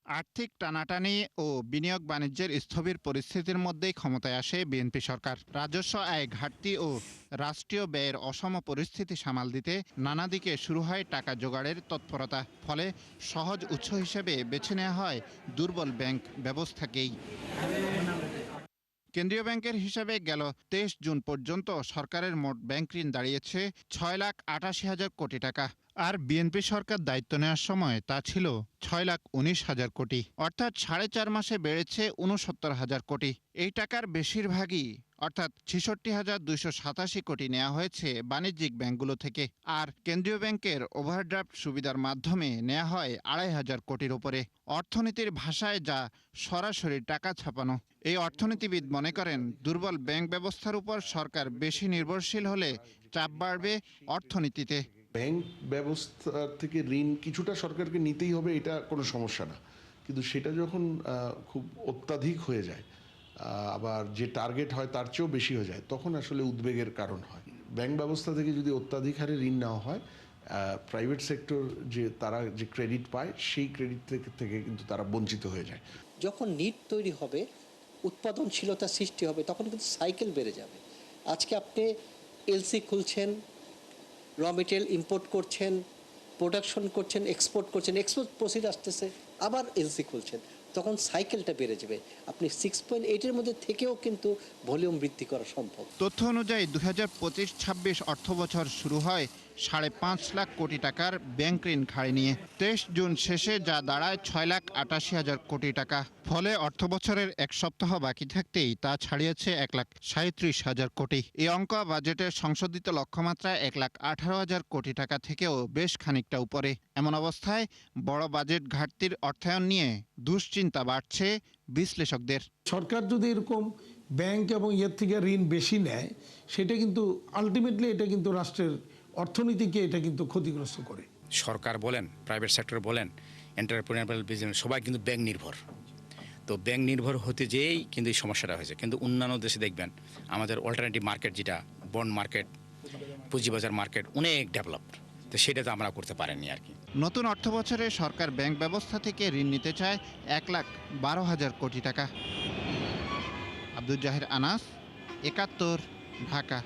আর্থিক টানাটানি ও বিনিয়োগ বাণিজ্যের স্থবির পরিস্থিতির মধ্যেই ক্ষমতায় আসে বিএনপি সরকার। রাজস্ব আয় ঘাটতি ও রাষ্ট্রীয় ব্যয়ের অসম পরিস্থিতি সামাল দিতে নানা দিকে শুরু হয় টাকা জোগাড়ের তৎপরতা। ফলে সহজ উৎস হিসেবে বেছে নেওয়া হয় দুর্বল ব্যাংক ব্যবস্থাকেই। কেন্দ্রীয় ব্যাংকের হিসাবে গেল ২৩ জুন পর্যন্ত সরকারের মোট ব্যাংক ঋণ দাঁড়িয়েছে ৬,৮৮,০০০ কোটি টাকা। আর বিএনপি সরকার দায়িত্ব নেওয়ার সময় তা ছিল ৬,১৯,০০০ কোটি, অর্থাৎ ৪.৫ মাসে বেড়েছে ৬৯,০০০ কোটি। এই টাকার বেশিরভাগই অর্থাৎ ৬৬,২৮৭ কোটি নেওয়া হয়েছে বাণিজ্যিক ব্যাংকগুলো থেকে। আর কেন্দ্রীয় ব্যাংকের ওভারড্রাফট সুবিধার মাধ্যমে নেওয়া হয় ২৫০০ কোটির উপরে। অর্থনীতির ভাষায় যা সরাসরি টাকা ছাপানো। এই অর্থনীতিবিদ মনে করেন, দুর্বল ব্যাংক ব্যবস্থার উপর সরকার বেশি নির্ভরশীল হলে চাপ বাড়বে অর্থনীতিতে। ব্যাংক ব্যবস্থা থেকে ঋণ কিছুটা সরকারকে নিতেই হবে, এটা কোনো সমস্যা না, কিন্তু সেটা যখন খুব অত্যাধিক হয়ে যায়, আবার যে টার্গেট হয় তার চেয়েও বেশি হয়ে যায়, তখন আসলে উদ্বেগের কারণ হয়। ব্যাংক ব্যবস্থা থেকে যদি অত্যাধিক হারে ঋণ নেওয়া হয়, প্রাইভেট সেক্টর তারা যে ক্রেডিট পায় সেই ক্রেডিট থেকে কিন্তু তারা বঞ্চিত হয়ে যায়। যখন নিড তৈরি হবে, উৎপাদনশীলতা সৃষ্টি হবে, তখন কিন্তু সাইকেল বেড়ে যাবে। আজকে আপনি এলসি খুলছেন, র মেটেরিয়াল ইম্পোর্ট করছেন, প্রোডাকশন করছেন, এক্সপোর্ট করছেন, এক্সপোর্ট প্রসিড আসতেছে, আবার এলসি খুলছেন, তখন সাইকেলটা বেড়ে যাবে। আপনি 6.8-এর মধ্যে থেকেও কিন্তু ভলিউম বৃদ্ধি করা সম্ভব। তথ্য অনুযায়ী ২০২৫-২৬ অর্থবছর শুরু হয় ৫.৫ লাখ কোটি টাকার ব্যাংক ঋণ ঘাড়ে নিয়ে। ২৩ জুন শেষে যা দাঁড়ায় ৬,৮৮,০০০ কোটি টাকা। ফলে অর্থবছরের এক সপ্তাহ বাকি থাকতেই তা ছাড়িয়েছে ১,৩৭,০০০ কোটি। এই অঙ্ক বাজেটের সংশোধিত লক্ষ্যমাত্রা ১,১৮,০০০ কোটি টাকা থেকেও বেশ খানিকটা উপরে। এমন অবস্থায় বড় বাজেট ঘাটতির অর্থায়ন নিয়ে দুশ্চিন্তা বাড়ছে বিশ্লেষকদের। সরকার যদি এরকম ব্যাংক এবং এর থেকে ঋণ বেশি নেয়, সেটা কিন্তু আলটিমেটলি এটা কিন্তু রাষ্ট্রের অর্থনীতিকে এটা কিন্তু ক্ষতিগ্রস্ত করে। সরকার বলেন, প্রাইভেট সেক্টর বলেন, এন্টারপ্রেনিউরিয়াল বিজনেস, সবাই কিন্তু ব্যাংক নির্ভর। তো ব্যাংক নির্ভর হতে যেয়েই কিন্তু এই সমস্যাটা হয়েছে। কিন্তু অন্যান্য দেশে দেখবেন আমাদের অল্টারনেটিভ মার্কেট, যেটা বন্ড মার্কেট, পুঁজিবাজার মার্কেট, অনেক ডেভেলপড। তো সেটা তো আমরা করতে পারিনি আর কি। নতুন অর্থবছরে সরকার ব্যাংক ব্যবস্থা থেকে ঋণ নিতে চায় ১,১২,০০০ কোটি টাকা। আব্দুল জাহির আনাস, ৭১, ঢাকা।